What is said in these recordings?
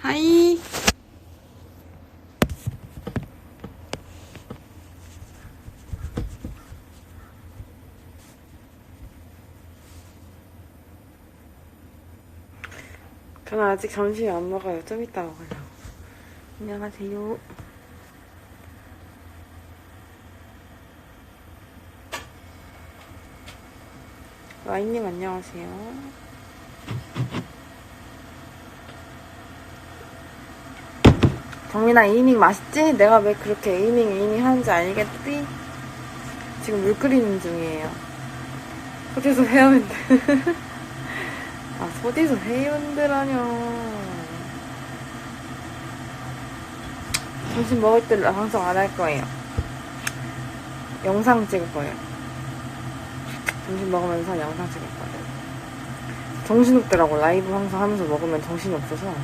하이. 저는 아직 점심 안 먹어요. 좀 이따 먹으려고. 안녕하세요. 와인님 안녕하세요. 정민아 에이밍 맛있지? 내가 왜 그렇게 에이밍 하는지 알겠지? 지금 물 끓이는 중이에요. 소디서 회원들. 아, 소디서 회원들하뇨. 점심 먹을 때 방송 안 할 거예요. 영상 찍을 거예요. 점심 먹으면서 영상 찍을 거예요. 정신없더라고. 라이브 항상 하면서 먹으면 정신이 없어서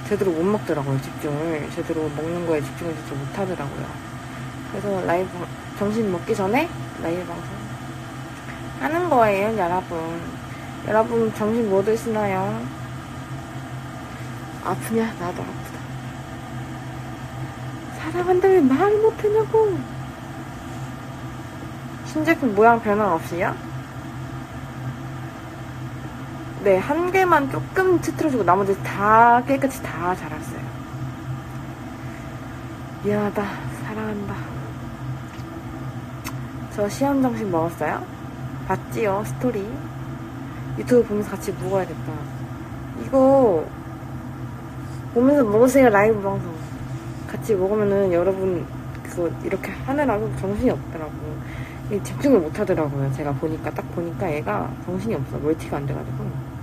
제대로 못 먹더라고요. 집중을. 제대로 먹는 거에 집중을 진짜 못 하더라고요. 그래서 라이브, 점심 먹기 전에 라이브 방송 하는 거예요, 여러분. 여러분, 점심 뭐 드시나요? 아프냐? 나도 아프다. 사랑한다며 말 못하냐고. 신제품 모양 변화 없이요? 네, 한 개만 조금 흐트러지고 나머지 다 깨끗이 다 자랐어요. 미안하다. 사랑한다. 저 시험 점심 먹었어요? 봤지요? 스토리. 유튜브 보면서 같이 먹어야겠다. 이거 보면서 먹으세요. 라이브 방송. 같이 먹으면은 여러분 그거 이렇게 하느라고 정신이 없더라고. 집중을 못 하더라고요. 제가 보니까 딱 보니까 얘가 정신이 없어. 멀티가 안 돼가지고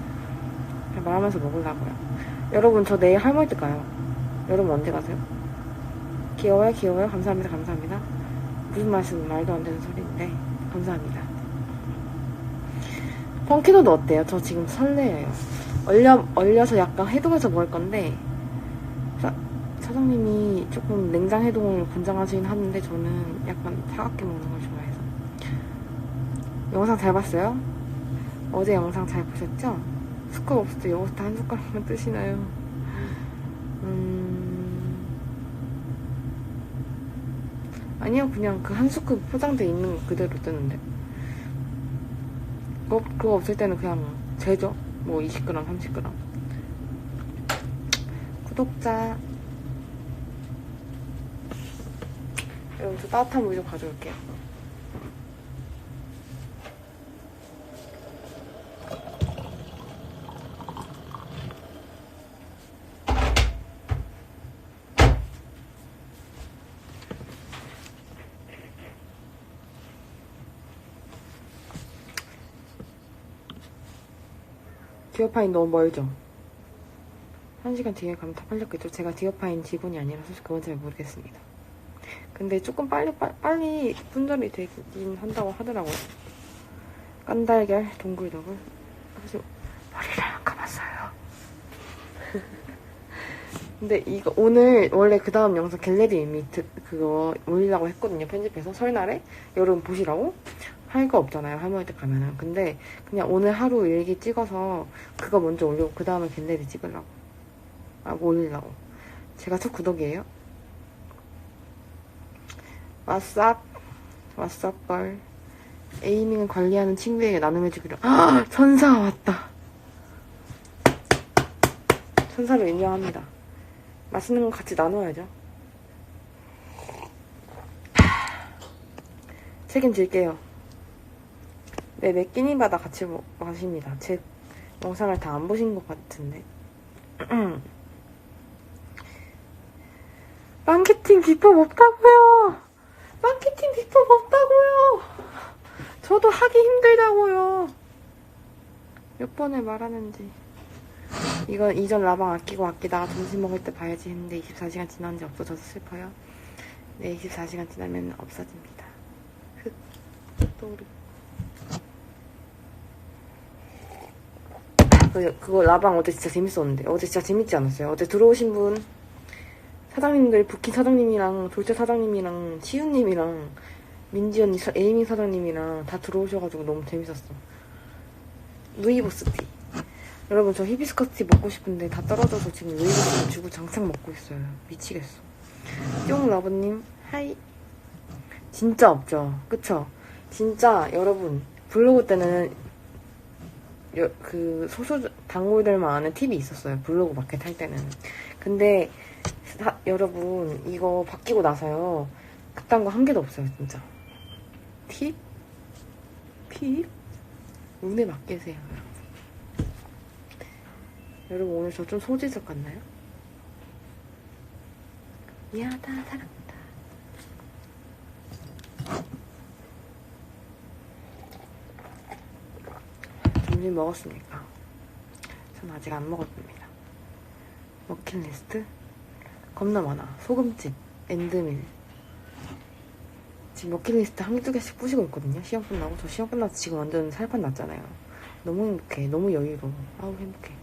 그냥 말하면서 먹으려고요. 여러분 저 내일 할머니댁 가요. 여러분 언제 가세요? 귀여워요? 귀여워요? 감사합니다. 감사합니다. 무슨 말도 안 되는 소리인데 감사합니다. 펑키도도 어때요? 저 지금 설레요. 얼려서 약간 해동해서 먹을 건데 사장님이 조금 냉장 해동을 권장하시긴 하는데 저는 약간 차갑게 먹는 걸 좋아해서. 영상 잘 봤어요? 어제 영상 잘 보셨죠? 스쿱 없을 때 요거트 한 숟가락만 뜨시나요? 아니요, 그냥 그 한 스쿱 포장돼 있는 거 그대로 뜨는데. 그거 없을 때는 그냥 재죠. 뭐 20g, 30g. 구독자. 여러분, 저 따뜻한 물 좀 가져올게요. 디어파인 너무 멀죠? 1시간 뒤에 가면 다 팔렸겠죠? 제가 디어파인 직원이 아니라서 그건 잘 모르겠습니다. 근데 조금 빨리 분절이 되긴 한다고 하더라고요. 깐달걀, 동글동글. 그래서 머리를 안 감았어요. 근데 이거 오늘 원래 그 다음 영상 갤러리 이미트 그거 올리려고 했거든요. 편집해서 설날에 여러분 보시라고. 할 거 없잖아요. 할머니댁 가면은. 근데 그냥 오늘 하루 일기 찍어서 그거 먼저 올리고 그 다음에 갤러리 찍으려고. 올리려고. 제가 첫 구독이에요. 왓썹걸. 에이밍을 관리하는 친구에게 나눔해주기로. 아! 천사 왔다. 천사를 인정합니다. 맛있는 거 같이 나눠야죠. 책임질게요. 네, 내 끼니바다 같이 마십니다. 제 영상을 다 안 보신 것 같은데. 마케팅 비법 없다고요. 마케팅 비법 없다고요. 저도 하기 힘들다고요. 몇 번을 말하는지. 이건 이전 라방 아끼고 아끼다가 점심 먹을 때 봐야지 했는데 24시간 지났는지 없어져서 슬퍼요. 네, 24시간 지나면 없어집니다. 흑도리. 그거 라방 어제 진짜 재밌었는데. 어제 진짜 재밌지 않았어요? 어제 들어오신 분 사장님들, 부키 사장님이랑 돌체 사장님이랑 시우님이랑 민지 언니, 에이밍 사장님이랑 다 들어오셔가지고 너무 재밌었어. 누이보스티. 여러분, 저 히비스커스 티 먹고 싶은데 다 떨어져서 지금 웨이브 주고 장창 먹고 있어요. 미치겠어. 쫑러브님, 하이. 진짜 없죠? 그쵸? 진짜 여러분, 블로그 때는 그 소수 단골들만 아는 팁이 있었어요. 블로그 마켓 할 때는. 근데 여러분, 이거 바뀌고 나서요. 그딴 거 한 개도 없어요, 진짜. 팁? 팁? 운에 맡기세요, 여러분. 여러분, 오늘 저 좀 소지적 같나요? 미안하다, 사랑한다. 점심 먹었습니까? 전 아직 안 먹었습니다. 버킷리스트? 겁나 많아. 소금집, 엔드밀. 지금 버킷리스트 한두 개씩 부시고 있거든요. 시험 끝나고. 저 시험 끝나서 지금 완전 살판 났잖아요. 너무 행복해. 너무 여유로워. 아우, 행복해.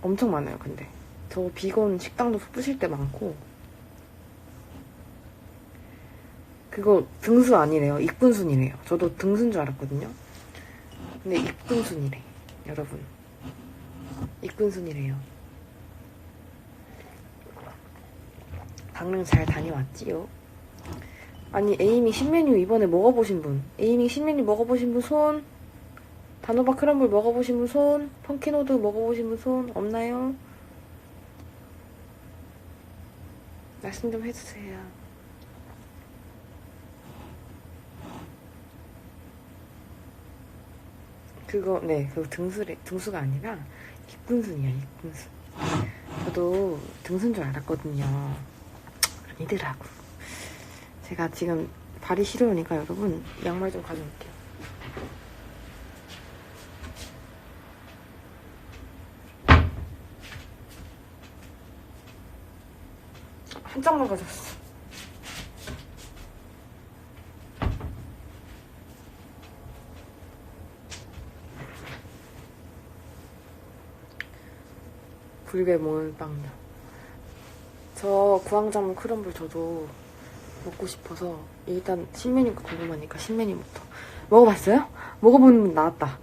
엄청 많아요, 근데. 저 비건 식당도 부실 때 많고. 그거 등수 아니래요. 익분순이래요. 저도 등수인 줄 알았거든요. 근데 익분순이래, 여러분. 익분순이래요. 강릉 잘 다녀왔지요? 아니, 에이밍 신메뉴 이번에 먹어보신 분. 에이밍 신메뉴 먹어보신 분 손. 단호박 크럼블 먹어보신 분 손. 펑키노드 먹어보신 분 손. 없나요? 말씀 좀 해주세요. 그거, 네, 그거 등수가 아니라 익분순이야, 익분순. 저도 등수인 줄 알았거든요. 아니더라고. 제가 지금 발이 시려우니까 여러분, 양말 좀 가져올게요. 한 짝만 가져왔어. 굴게 먹는 빵요. 저 구황작물 크럼블 저도 먹고 싶어서 일단 신메뉴가 궁금하니까 신메뉴부터 먹어봤어요? 먹어보는 분 나왔다.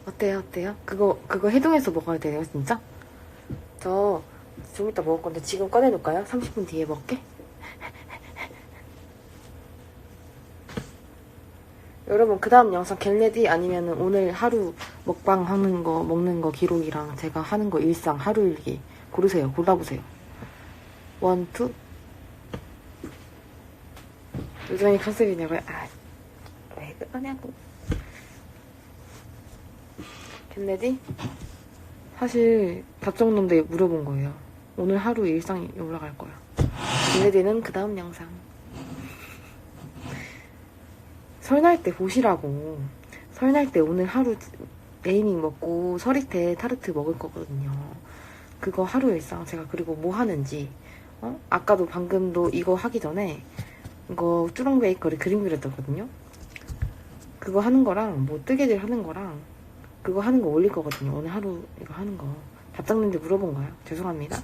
어때요? 그거 해동해서 먹어야 돼요, 진짜? 저 좀 이따 먹을 건데 지금 꺼내놓을까요? 30분 뒤에 먹게? 여러분, 그 다음 영상 겟레디 아니면 오늘 하루 먹방 하는 거, 먹는 거 기록이랑 제가 하는 거 일상 하루 일기 고르세요. 골라보세요. 1, 2. 요정이 컨셉이냐고요? 아, 왜 그러냐고. 겟레디? 사실 답정론데 물어본 거예요. 오늘 하루 일상이 올라갈 거야. 겟레디는 그 다음 영상. 설날 때 보시라고. 설날 때 오늘 하루 에이밍 먹고 서리태 타르트 먹을 거거든요. 그거 하루 일상 제가 그리고 뭐 하는지 아까도 방금도 이거 하기 전에 이거 쭈렁 베이커리 그림 그렸거든요. 그거 하는 거랑 뭐 뜨개질 하는 거랑 그거 하는 거 올릴 거거든요. 오늘 하루 이거 하는 거 답장는데 물어본 거예요. 죄송합니다.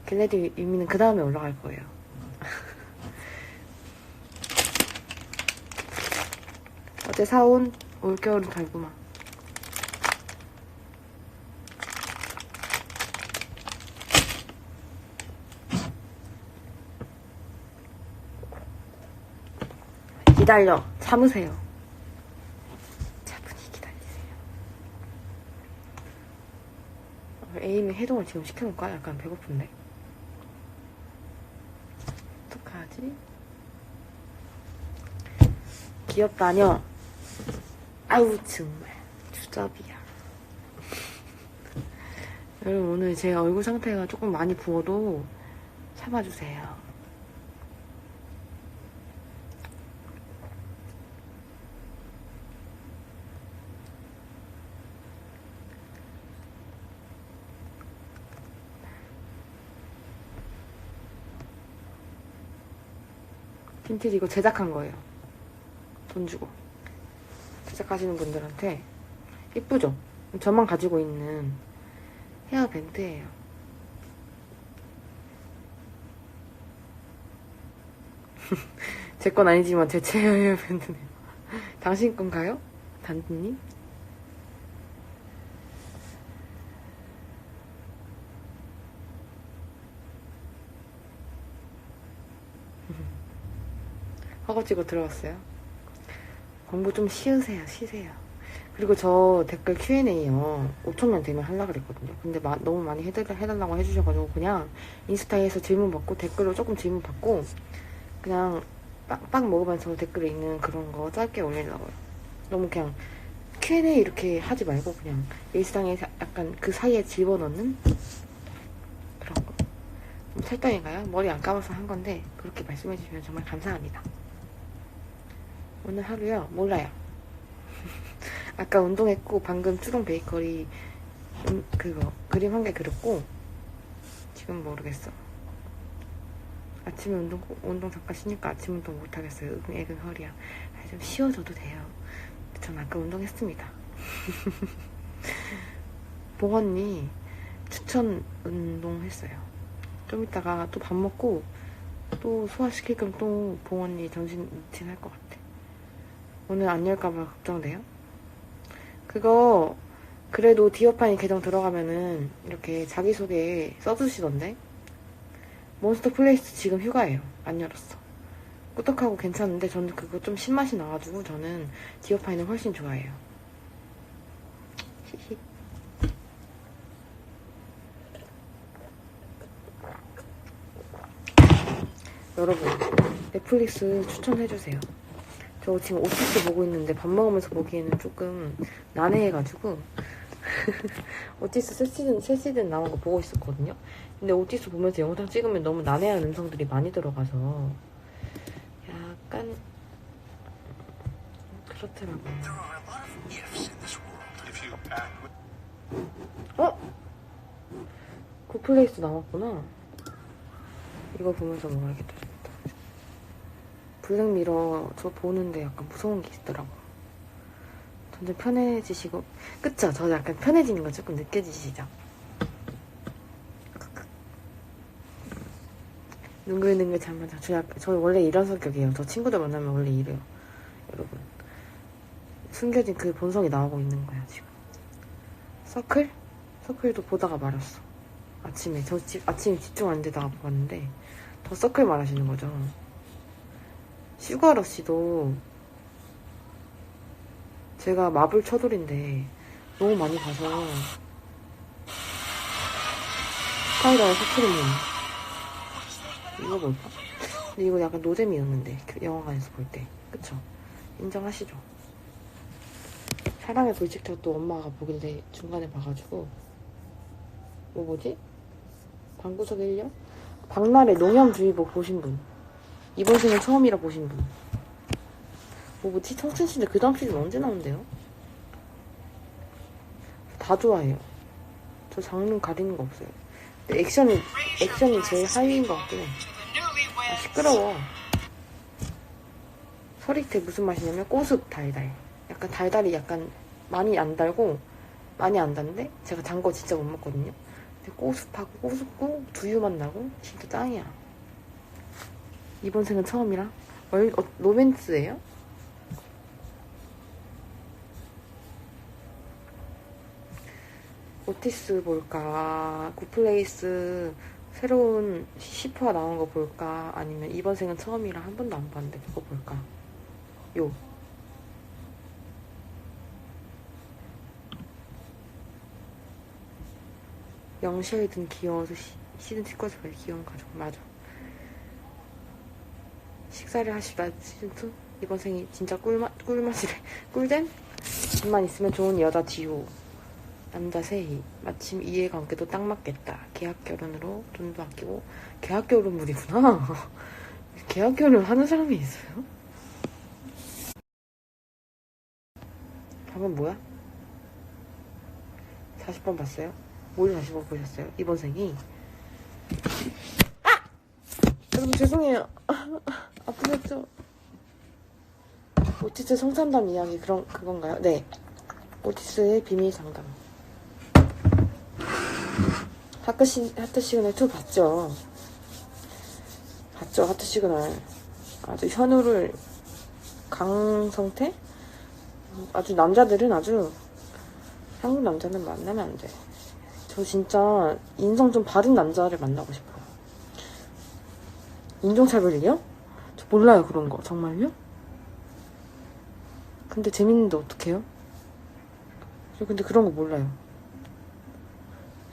겟레디 유미는 그 다음에 올라갈 거예요. 어제 사온 올겨울은 달구마. 기다려. 참으세요. 차분히 기다리세요. 에이미 해동을 지금 시켜놓을까? 약간 배고픈데. 어떡하지? 귀엽다녀. 아우 정말 주접이야. 여러분, 오늘 제 얼굴 상태가 조금 많이 부어도 참아주세요. 빈티지 이거 제작한 거예요. 돈 주고 제작하시는 분들한테. 이쁘죠? 저만 가지고 있는 헤어밴드예요. 제 건 아니지만 제 헤어밴드네요. 당신 건가요? 단디님? 허겁지겁 들어왔어요. 공부 좀 쉬세요. 그리고 저 댓글 Q&A요. 5,000명 되면 하려고 그랬거든요. 근데 너무 많이 해달라고 해주셔가지고 그냥 인스타에서 질문 받고 댓글로 조금 질문 받고 그냥 빵 먹으면서 댓글에 있는 그런 거 짧게 올리려고요. 너무 그냥 Q&A 이렇게 하지 말고 그냥 일상에 약간 그 사이에 집어넣는 그런 거. 설정인가요? 머리 안 감아서 한 건데 그렇게 말씀해주시면 정말 감사합니다. 오늘 하루요? 몰라요. 아까 운동했고 방금 추동 베이커리 그거 그림 한 개 그렸고 지금 모르겠어. 아침에 운동 잠깐 쉬니까 아침 운동 못하겠어요. 애근 허리야. 좀 쉬어줘도 돼요. 전 아까 운동했습니다. 봉언니 추천 운동했어요. 좀 이따가 또 밥 먹고 또 소화시킬 겸 또 봉언니 전신 루틴 할 것 같아. 오늘 안 열까봐 걱정돼요. 그거 그래도 디어파인 계정 들어가면은 이렇게 자기소개 써주시던데. 몬스터 플레이스 지금 휴가예요. 안 열었어. 꾸덕하고 괜찮은데 저는 그거 좀 신맛이 나가지고 저는 디어파인을 훨씬 좋아해요. 히히. 여러분 넷플릭스 추천해주세요. 저 지금 오티스 보고 있는데 밥 먹으면서 보기에는 조금 난해해가지고 오티스 새 시즌 나온 거 보고 있었거든요. 근데 오티스 보면서 영상 찍으면 너무 난해한 음성들이 많이 들어가서 약간 그렇더라고요. 어? 굿플레이스 나왔구나. 이거 보면서 먹어야겠다. 블랙미러 저 보는데 약간 무서운 게 있더라고. 점점 편해지시고 그쵸? 저 약간 편해지는 거 조금 느껴지시죠? 능글능글 잠만 자. 저 원래 이런 성격이에요. 저 친구들 만나면 원래 이래요. 여러분 숨겨진 그 본성이 나오고 있는 거야 지금. 서클? 서클도 보다가 말았어. 아침에 아침에 집중 안 되다가 봤는데 더 서클 말하시는 거죠. 슈가러쉬도 제가 마블 처돌인데 너무 많이 봐서 스파이더의 서클이면 이거 뭘까? 근데 이거 약간 노잼이었는데 영화관에서 볼 때 그쵸? 인정하시죠? 사랑의 불식자 또 엄마가 보길래 중간에 봐가지고 뭐지? 방구석 1년? 박나래 농염주의보 보신 분 이번 시즌 처음이라 보신 분 뭐지? 청춘시대 그 다음 시즌 언제 나온대요? 다 좋아해요. 저 장르 가리는 거 없어요. 근데 액션이 제일 하이인 것 같긴 해. 아, 시끄러워. 서리태 무슨 맛이냐면 꼬습 달달. 약간 달달이 약간 많이 안 달고 많이 안 단데 제가 단 거 진짜 못 먹거든요. 근데 꼬습하고 꼬습고 두유맛 나고 진짜 짱이야. 이번 생은 처음이라 로맨스예요? 오티스 볼까? 굿플레이스 새로운 10화 나온 거 볼까? 아니면 이번 생은 처음이라 한 번도 안 봤는데 그거 볼까? 요. 영쉘든 귀여워서 시즌 2까지 봐야 귀여운 가족. 맞아. 식사를 하시다 시즌2? 이번 생이 진짜 꿀맛이래. 꿀잼? 집만 있으면 좋은 여자 지호. 남자 세희. 마침 이해가 얹게도 딱 맞겠다. 계약결혼으로 돈도 아끼고. 계약결혼물이구나. 계약결혼 하는 사람이 있어요? 답은 뭐야? 40번 봤어요? 뭘 40번 보셨어요? 이번 생이? 아! 여러분 죄송해요. 아프겠죠? 오티스 성상담 이야기 그건가요? 네. 오티스의 비밀 상담. 하트 시그널 2 봤죠? 하트 시그널. 아주 현우를 강성태? 아주 남자들은 아주 한국 남자는 만나면 안 돼. 저 진짜 인성 좀 바른 남자를 만나고 싶어요. 인종차별이요? 저 몰라요, 그런 거. 정말요? 근데 재밌는데 어떡해요? 저 근데 그런 거 몰라요.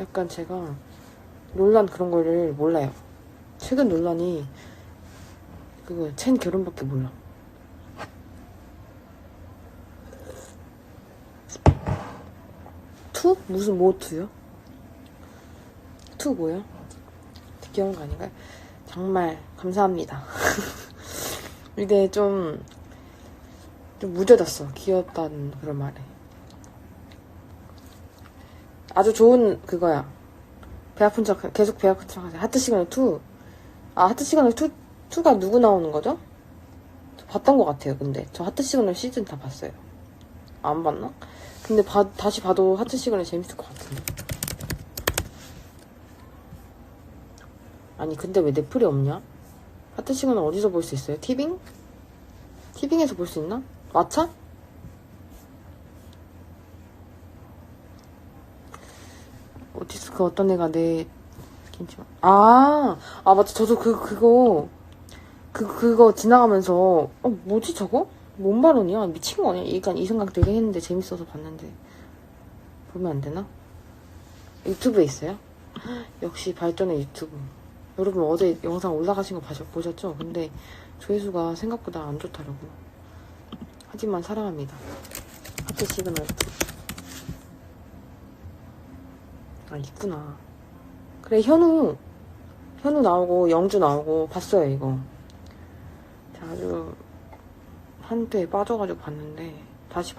약간 제가 논란 그런 거를 몰라요. 최근 논란이 그거 첸 결혼밖에 몰라. 투? 무슨 뭐 투요? 투 뭐요? 귀여운 거 아닌가요? 정말 감사합니다. 이게 좀 무뎌졌어. 귀엽다는 그런 말에. 아주 좋은 그거야. 배 아픈 척, 계속 배 아픈 척 하세요. 하트 시그널 2. 아, 하트 시그널 2가 누구 나오는 거죠? 저 봤던 것 같아요, 근데. 저 하트 시그널 시즌 다 봤어요. 안 봤나? 근데 다시 봐도 하트 시그널 재밌을 것 같은데. 아니, 근데 왜 넷플이 없냐? 하트 시그널 어디서 볼 수 있어요? 티빙? 티빙에서 볼 수 있나? 마차? 어디서 그 어떤 애가 내 김치만. 맞다. 저도 그거 지나가면서, 뭐지 저거? 뭔 발언이야? 미친 거 아니야? 약간 이 생각 되게 했는데 재밌어서 봤는데. 보면 안 되나? 유튜브에 있어요? 역시 발전의 유튜브. 여러분 어제 영상 올라가신 거 보셨죠? 근데 조회수가 생각보다 안 좋더라고. 하지만 사랑합니다. 하트 시그널 2. 아, 있구나. 그래, 현우 나오고 영주 나오고 봤어요, 이거. 자, 아주 한때에 빠져가지고 봤는데 다시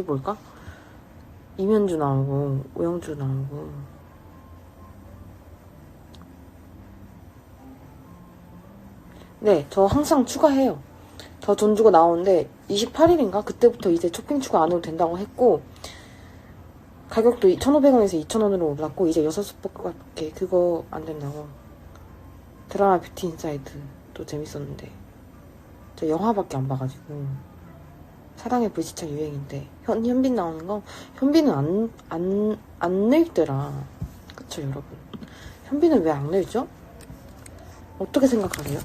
볼까? 이면주 나오고 오영주 나오고. 네, 저 항상 추가해요. 저 돈 주고 나오는데 28일인가? 그때부터 이제 쇼핑 추가 안 해도 된다고 했고, 가격도 1,500원에서 2,000원으로 올랐고, 이제 6스포밖에 그거 안 된다고. 드라마 뷰티 인사이드도 재밌었는데, 저 영화밖에 안 봐가지고. 사랑의 불시착 유행인데, 현빈 나오는 거, 현빈은 안 늙더라. 그쵸, 여러분? 현빈은 왜 안 늙죠? 어떻게 생각하세요?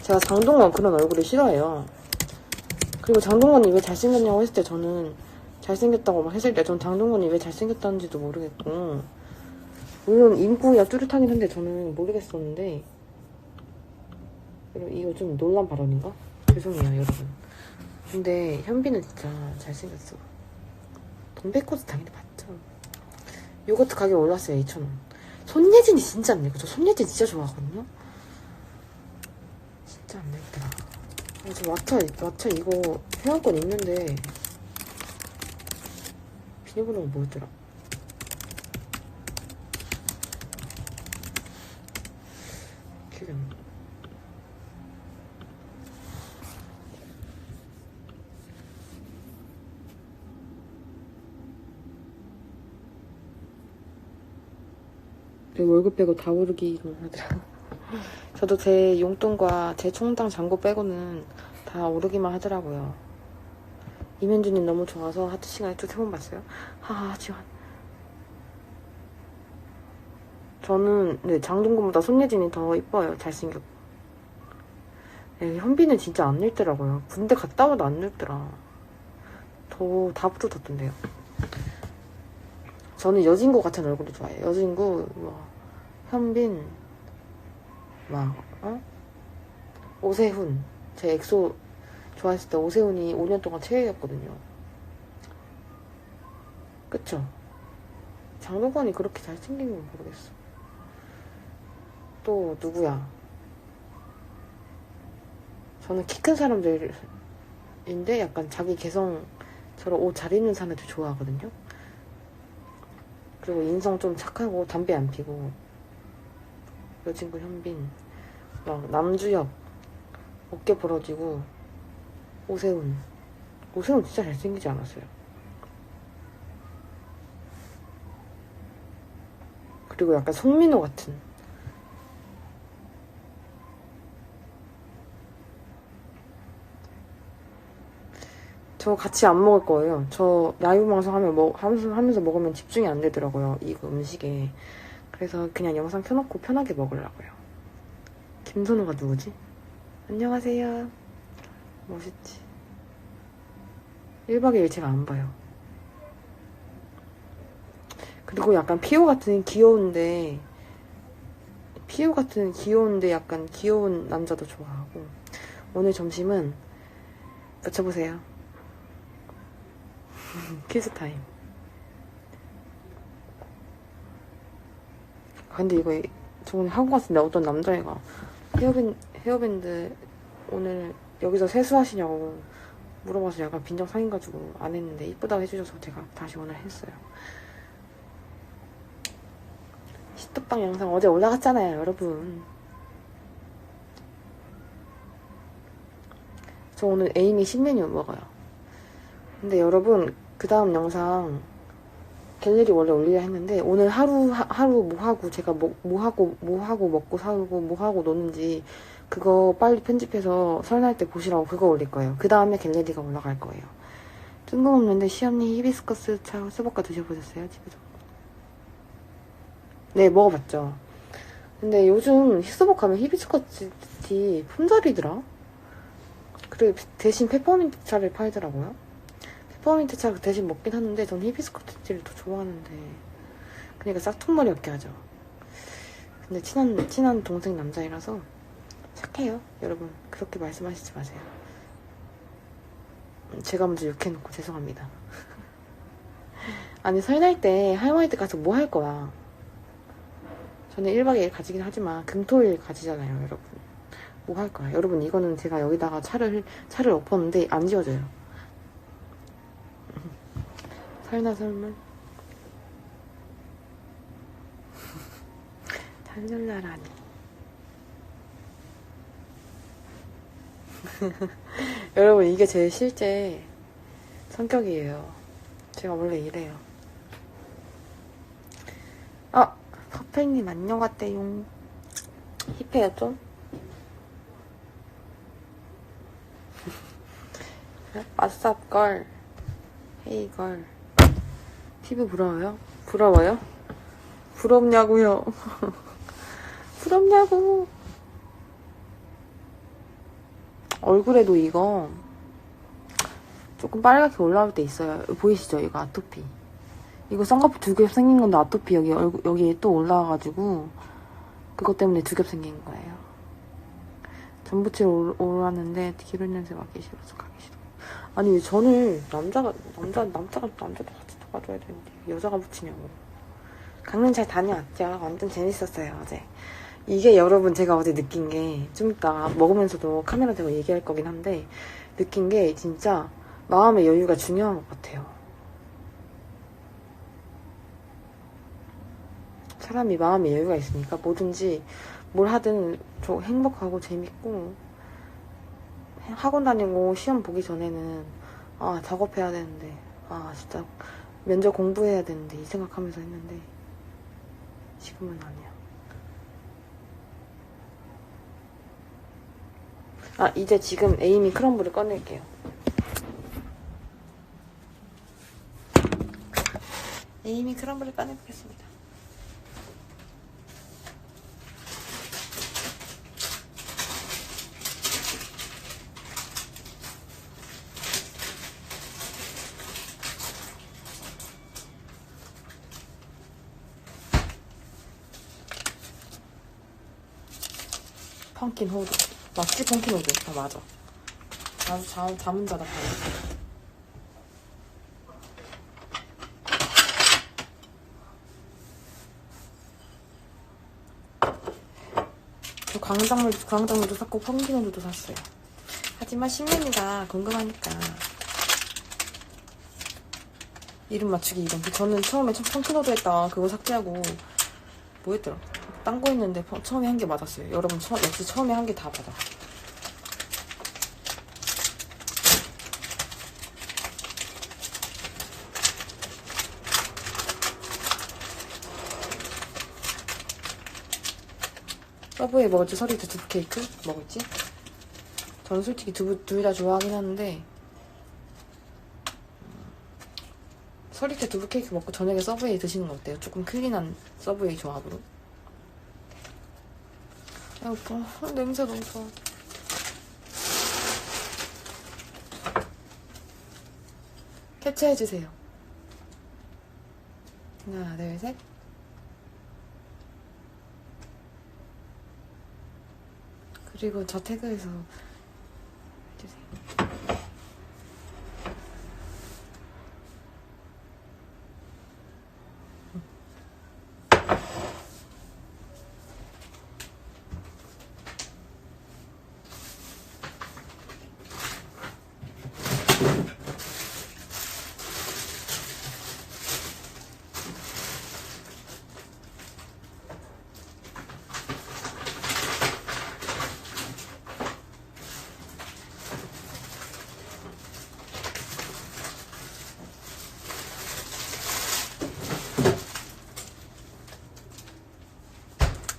제가 장동건 그런 얼굴을 싫어해요. 그리고 장동건이 왜 잘생겼냐고 했을 때 저는 잘생겼다고 막 했을 때 전 장동건이 왜 잘생겼다는지도 모르겠고, 물론 인구야 뚜렷하긴 한데 저는 모르겠었는데. 그리고 이거 좀 논란 발언인가? 죄송해요, 여러분. 근데 현빈은 진짜 잘생겼어. 동백꽃은 당연히 봤죠. 요거트 가격 올랐어요. 2,000원. 손예진이 진짜 안 늙어. 저 손예진 진짜 좋아하거든요. 진짜 안 늙더라. 저 마차 이거 회원권 있는데 비밀번호가 뭐였더라? 기억이 안 나. 내 월급 빼고 다 오르기만 하더라. 저도 제 용돈과 제 총당 잔고 빼고는 다 오르기만 하더라고요. 이면주님 너무 좋아서 하트 시간에 쭉 해본 봤어요. 하하, 지원. 저는 네, 장동건보다 손예진이 더 이뻐요. 잘생겼고. 네, 현빈은 진짜 안 늙더라고요. 군대 갔다 와도 안 늙더라. 다 붙어졌던데요. 저는 여진구 같은 얼굴을 좋아해요. 여진구, 현빈, 오세훈. 제 엑소 좋아했을 때 오세훈이 5년 동안 최애였거든요. 그쵸? 장동건이 그렇게 잘생긴 건 모르겠어. 또 누구야? 저는 키 큰 사람들인데 약간 자기 개성처럼 옷 잘 입는 사람들 좋아하거든요. 그리고 인성 좀 착하고 담배 안 피고. 여친구 현빈, 남주혁 어깨 부러지고. 오세훈 진짜 잘생기지 않았어요? 그리고 약간 송민호 같은. 저 같이 안 먹을 거예요. 저 라이브 방송 하면서 먹으면 집중이 안 되더라고요. 이거 음식에. 그래서 그냥 영상 켜놓고 편하게 먹으려고요. 김선우가 누구지? 안녕하세요. 멋있지. 1박 2일 제가 안 봐요. 그리고 약간 피오 같은 귀여운데 약간 귀여운 남자도 좋아하고. 오늘 점심은 맞춰보세요. 퀴즈 타임. 근데 이거 저 오늘 하고 갔는데 어떤 남자애가 헤어밴드 오늘 여기서 세수하시냐고 물어봐서 약간 빈정 상해가지고 안 했는데 이쁘다고 해주셔서 제가 다시 오늘 했어요. 시토빵 영상 어제 올라갔잖아요, 여러분. 저 오늘 에이미 신메뉴 먹어요. 근데 여러분, 그 다음 영상 갤러리 원래 올리려 했는데 오늘 하루 뭐 하고 제가 뭐 하고 먹고 살고 뭐 하고 노는지 그거 빨리 편집해서 설날 때 보시라고 그거 올릴 거예요. 그 다음에 갤러리가 올라갈 거예요. 뜬금없는데 시언니 히비스커스 차 수박과 드셔보셨어요? 집에서? 네, 먹어봤죠. 근데 요즘 히스벅 가면 히비스커스 티 품절이더라. 그리고 대신 페퍼민트 차를 팔더라고요. 페퍼민트 차 대신 먹긴 하는데 전 히비스커스 티를 더 좋아하는데 그러니까 싹퉁머리 없게 하죠. 근데 친한 동생 남자이라서 착해요. 여러분 그렇게 말씀하시지 마세요. 제가 먼저 욕해놓고 죄송합니다. 아니 설날 때 할머니 댁 가서 뭐 할 거야. 저는 1박 2일 가지긴 하지만 금토일 가지잖아요, 여러분. 뭐 할 거야. 여러분 이거는 제가 여기다가 차를 엎었는데 안 지워져요. 설날 선물. 달려라라니. 여러분 이게 제 실제 성격이에요. 제가 원래 이래요. 아! 퍼펙님 안녕하세요. 힙해요 좀? 왓썹걸 헤이걸 피부 부러워요? 부러워요? 부럽냐고요? 부럽냐고. 얼굴에도 이거 조금 빨갛게 올라올 때 있어요. 보이시죠? 이거 아토피. 이거 쌍꺼풀 2겹 생긴 건데 아토피 여기에 또 올라와가지고 그것 때문에 2겹 생긴 거예요. 전부칠 올랐는데 기름 냄새 맡기 싫어서 가기 싫어. 아니 왜 전을 남자도 같이 도와줘야 되는데 여자가 붙이냐고. 강릉 잘 다녀왔죠? 완전 재밌었어요 어제. 이게 여러분 제가 어제 느낀 게 좀 이따 먹으면서도 카메라 대고 얘기할 거긴 한데 느낀 게 진짜 마음의 여유가 중요한 것 같아요. 사람이 마음의 여유가 있으니까 뭐든지 뭘 하든 저 행복하고 재밌고 학원 다니고 시험 보기 전에는 아 작업해야 되는데 아 진짜 면접 공부해야 되는데 이 생각하면서 했는데 지금은 아니야. 아 이제 지금 에이미 크럼블을 꺼낼게요. 에이미 크럼블을 꺼내보겠습니다. 펑킨 호두. 맞지? 펑킨 호두. 아, 맞아. 나도 잠은 자다 봐요. 저 광장물도 샀고 펑킨 호두도 샀어요. 하지만 신메뉴가 궁금하니까 이름 맞추기 이건. 저는 처음에 펑킨 호두 했다가 그거 삭제하고 뭐 했더라? 딴 거 했는데 처음에 한 게 맞았어요. 여러분 역시 처음에 한 게 다 맞아. 서브웨이 먹을지 서리드 두부 케이크 먹을지? 저는 솔직히 둘 다 좋아하긴 하는데 설이 때 두부 케이크 먹고 저녁에 서브웨이 드시는 거 어때요? 조금 클린한 서브웨이 조합으로. 야, 오빠. 냄새 너무 좋아. 캡처해주세요. 하나, 둘, 셋. 그리고 저 태그에서 해주세요.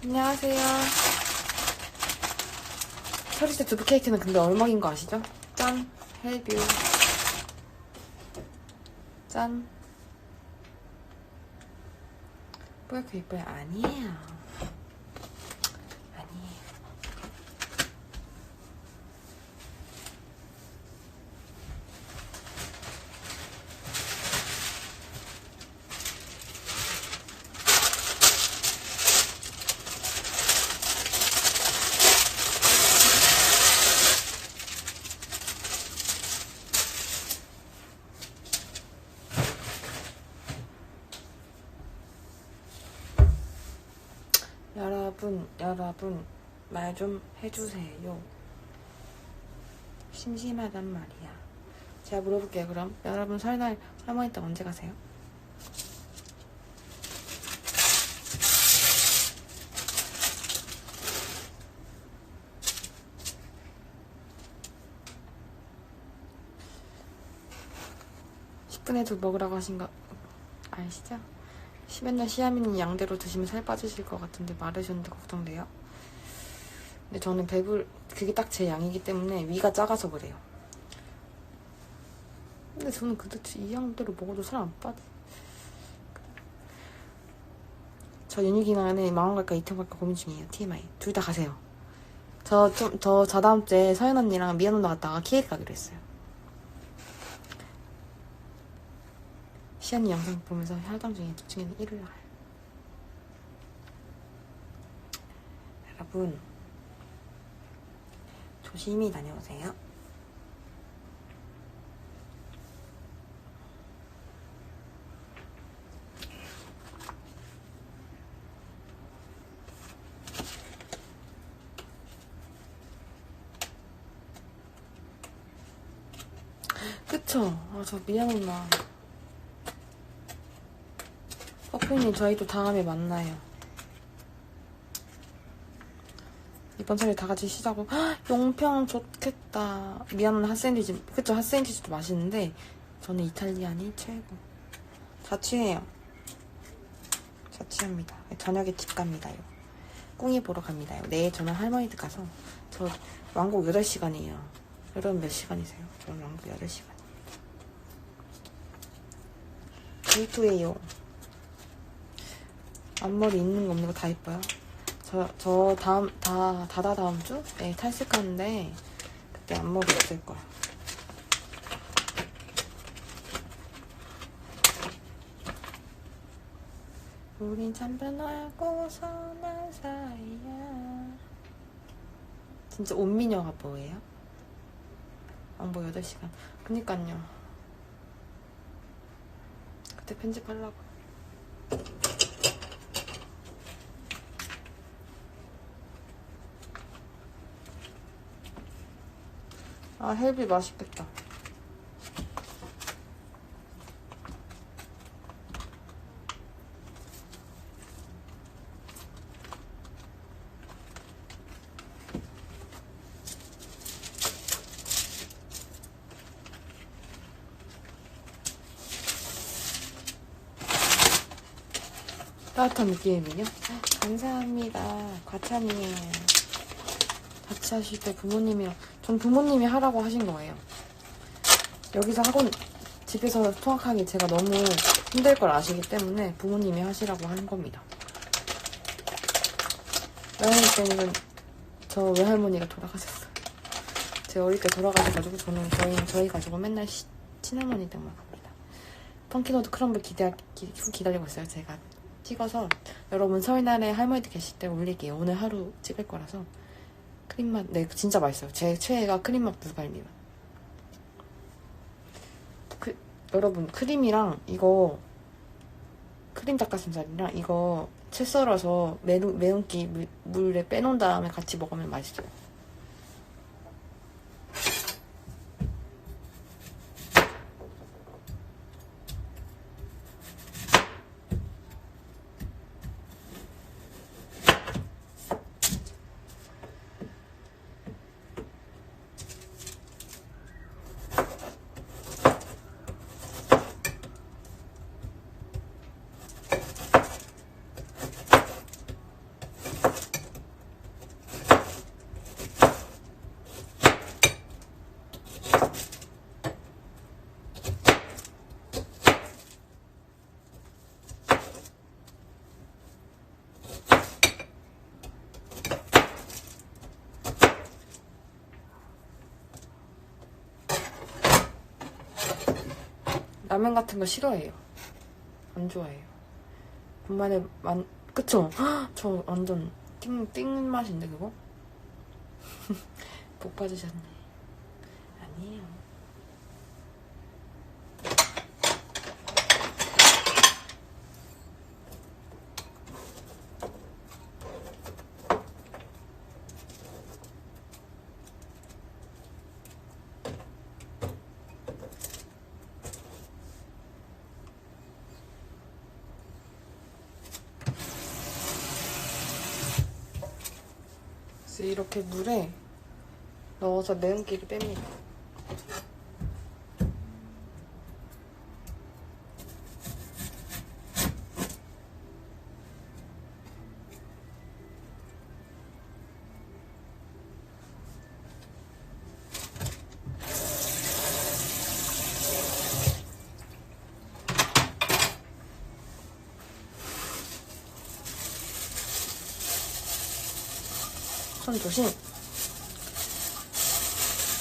안녕하세요. 서리스 두부 케이크는 근데 얼마인 거 아시죠? 짠! 헬뷰. 짠. 뽀얗게 이뻐요? 아니에요. 아니에요. 여러분, 말 좀 해주세요. 심심하단 말이야. 제가 물어볼게요, 그럼. 여러분, 설날 할머니 댁 언제 가세요? 분 먹으라고 하신 거 아시죠? 맨날 시아미님 양대로 드시면 살 빠지실 것 같은데 마르셨는데 걱정돼요. 근데 저는 그게 딱 제 양이기 때문에 위가 작아서 그래요. 근데 저는 도대체 이 양대로 먹어도 살 안 빠져. 저 연휴 기간에 망원 갈까 이태원 갈까 고민 중이에요. TMI. 둘 다 가세요. 저 다음 주에 서연 언니랑 미연 누나 갔다가 케이크 가기로 했어요. 시안이 영상 보면서 혈당 중에 집중해는 일요일 날. 여러분, 조심히 다녀오세요. 그쵸? 저 미안 누나. 퍼프님 저희도 다음에 만나요. 이번 설에 다 같이 쉬자고. 헉, 용평 좋겠다. 미안한 핫샌드위치. 그쵸? 핫샌드위치도 맛있는데 저는 이탈리안이 최고. 자취해요. 자취합니다. 저녁에 집 갑니다요. 꿍이 보러 갑니다요. 내일 저는 할머니 댁 가서. 저 왕복 8시간이에요. 여러분 몇 시간이세요? 저는 왕복 8시간. 데이트예요. 앞머리 있는 거 없는 거 다 예뻐요. 저 다음 주에 탈색하는데 그때 앞머리 없을 거야. 우린 참 변하고서 난 사이야. 진짜 온미녀가 뭐예요? 왕복 8시간. 그니깐요. 그때 편집하려고. 아, 헬비 맛있겠다. 따뜻한 느낌이요? 감사합니다. 과찬이에요. 같이 하실 때 부모님이랑, 전 부모님이 하라고 하신 거예요. 여기서 학원 집에서 통학하기 제가 너무 힘들 걸 아시기 때문에 부모님이 하시라고 한 겁니다. 외할머니 때문에 저 외할머니가 돌아가셨어요. 제가 어릴 때 돌아가셔가지고 저희 가족은 맨날 친할머니 댁만 갑니다. 펑키노드 크럼블 기다리고 있어요. 제가 찍어서 여러분 설날에 할머니들 계실 때 올릴게요. 오늘 하루 찍을 거라서. 크림맛, 네, 진짜 맛있어요. 제 최애가 크림맛 불갈비맛. 여러분, 크림이랑 이거, 크림 닭가슴살이랑 이거 채 썰어서 매운기 물에 빼놓은 다음에 같이 먹으면 맛있어요. 라면 같은 거 싫어해요. 안 좋아해요. 군만에 그쵸? 저 완전 띵 맛인데 그거? 복 받으셨네. 아니에요. 이렇게 물에 넣어서 매운기를 뺍니다. 손 조심.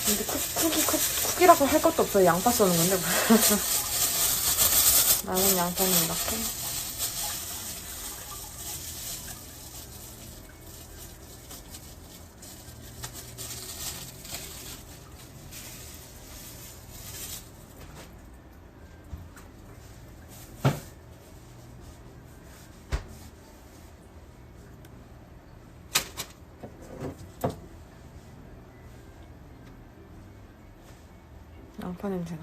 근데 쿡이라고 할 것도 없어요. 양파 써는 건데. 나는 양파는 이렇게. 양파 냄새나.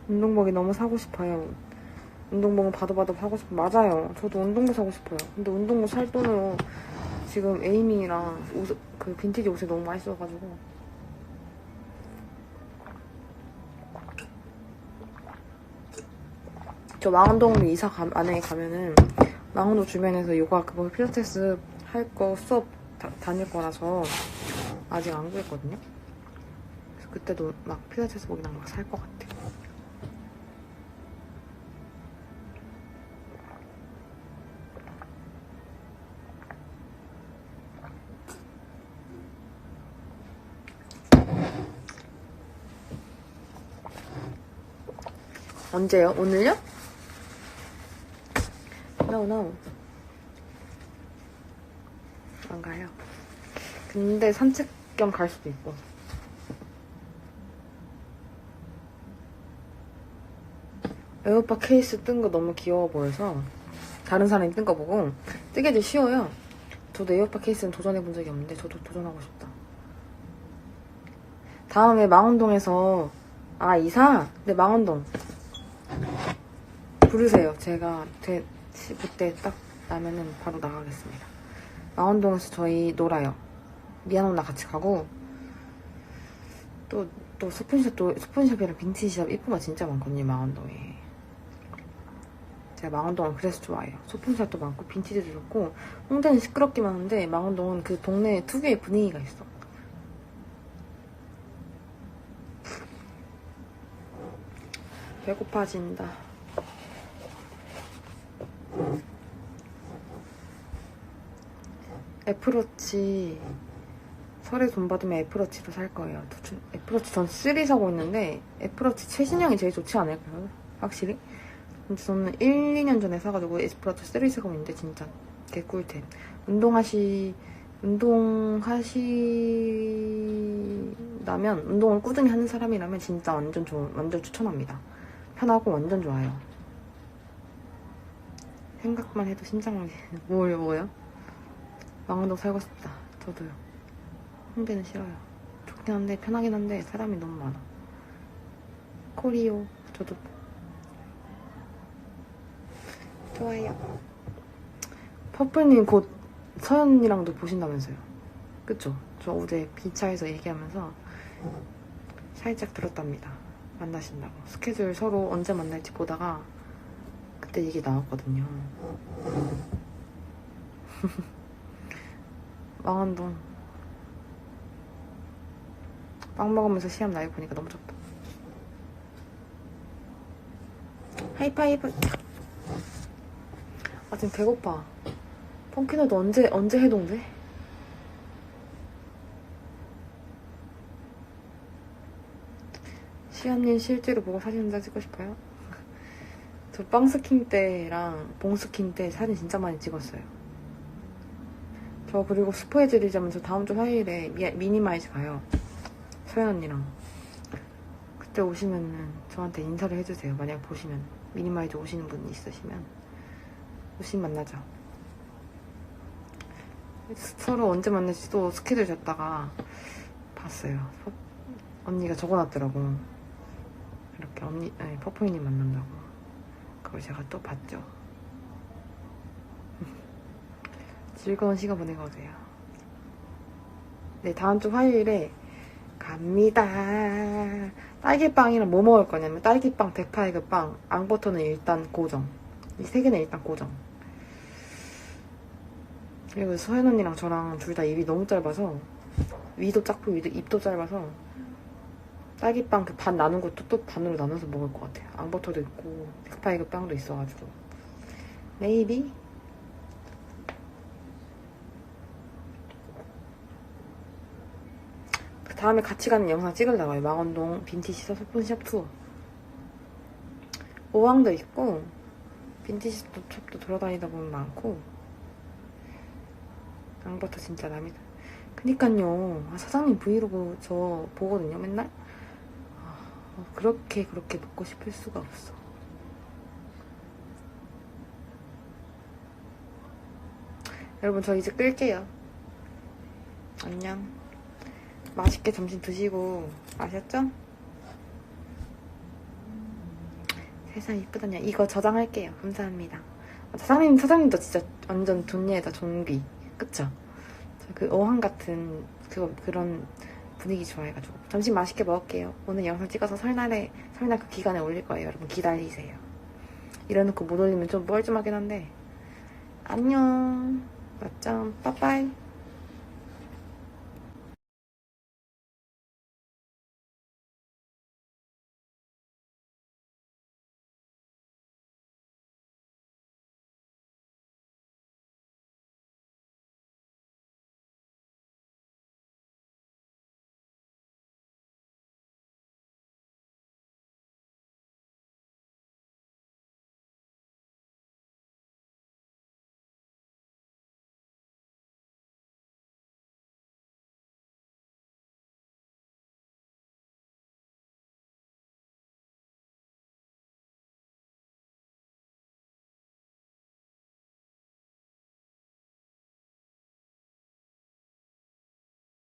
운동복이 너무 사고 싶어요. 운동복은 봐도 사고 싶어요. 맞아요. 저도 운동복 사고 싶어요. 근데 운동복 살 돈으로 지금 에이밍이랑 그 빈티지 옷에 너무 많이 써가지고. 저 망원동 만약에 가면은 망원동 주변에서 요가 그거 필라테스 할 거 수업 다닐 거라서 아직 안 구했거든요. 그래서 그때도 막 필라테스복이랑 막 살 것 같아. 언제요? 오늘요? No. 안 가요. 근데 산책 겸 갈 수도 있고. 에어팟 케이스 뜬 거 너무 귀여워 보여서 다른 사람이 뜬 거 보고 뜨기도 쉬워요. 저도 에어팟 케이스는 도전해 본 적이 없는데 저도 도전하고 싶다. 다음에 망원동에서 이사? 네, 망원동 부르세요. 제가 그때 딱 나면은 바로 나가겠습니다. 망원동에서 저희 놀아요. 미아노나 같이 가고 또 소품샵이랑 빈티지샵 이쁜 거 진짜 많거든요, 망원동에. 제가 망원동은 그래서 좋아해요. 소품샵도 많고 빈티지도 좋고. 홍대는 시끄럽기만 한데 망원동은 그 동네 특유의 분위기가 있어. 배고파진다. 애플워치 설에 돈 받으면 애플워치도 살 거예요. 애플워치 전 3 사고 있는데 애플워치 최신형이 제일 좋지 않을까요? 확실히? 근데 저는 1, 2년 전에 사가지고 애플워치 3 사고 있는데 진짜 개꿀템. 운동을 꾸준히 하는 사람이라면 진짜 완전 추천합니다. 편하고 완전 좋아요. 생각만 해도 심장이 뭐요? 망원동 살고 싶다. 저도요. 홍대는 싫어요. 좋긴 한데 편하긴 한데 사람이 너무 많아. 코리오 저도 좋아요. 퍼플님 곧 서연이랑도 보신다면서요. 그쵸? 저 어제 기차에서 얘기하면서 살짝 들었답니다. 만나신다고. 스케줄 서로 언제 만날지 보다가 그때 얘기 나왔거든요. 망원동 빵 먹으면서 시험 라이브 보니까 너무 좋다. 하이파이브. 아 지금 배고파. 펑키너도 언제 해동돼? 시연님 실제로 보고 사진 한 장 찍고 싶어요? 저 빵스킨 때랑 봉스킨 때 사진 진짜 많이 찍었어요. 저 그리고 스포해드리자면 저 다음 주 화요일에 미니마이즈 가요. 서연 언니랑. 그때 오시면은 저한테 인사를 해주세요. 만약 보시면 미니마이즈 오시는 분 있으시면 오시면 만나자. 서로 언제 만날지도 스케줄 잡다가 봤어요. 언니가 적어놨더라고. 이렇게 퍼포이님 만난다고. 그걸 제가 또 봤죠. 즐거운 시간 보내고 오세요. 네, 다음 주 화요일에 갑니다. 딸기빵이랑 뭐 먹을 거냐면 딸기빵, 대파이그 빵, 앙버터는 일단 고정. 이 세 개는 일단 고정. 그리고 서현 언니랑 저랑 둘 다 입이 너무 짧아서 위도 작고 입도 짧아서 딸기빵 그 반 나눈 것도 또 반으로 나눠서 먹을 것 같아요. 앙버터도 있고 대파이그 빵도 있어가지고 메이비. 그 다음에 같이 가는 영상 찍으려고요. 망원동 빈티지 소품샵 투어. 오왕도 있고 빈티지 샵도 돌아다니다 보면 많고. 앙버터 진짜 남이다. 그니깐요. 사장님 브이로그 저 보거든요 맨날. 그렇게 먹고 싶을 수가 없어. 여러분 저 이제 끌게요. 안녕. 맛있게 점심 드시고 아셨죠? 세상 이쁘다냐. 이거 저장할게요. 감사합니다. 사장님도 진짜 완전 존예다. 존귀. 그쵸? 저 그 어항 같은 그런 분위기 좋아해가지고 점심 맛있게 먹을게요. 오늘 영상 찍어서 설날 그 기간에 올릴 거예요. 여러분 기다리세요. 이래놓고 못 올리면 좀 뻘쭘하긴 한데 안녕. 맞짱. 빠빠이.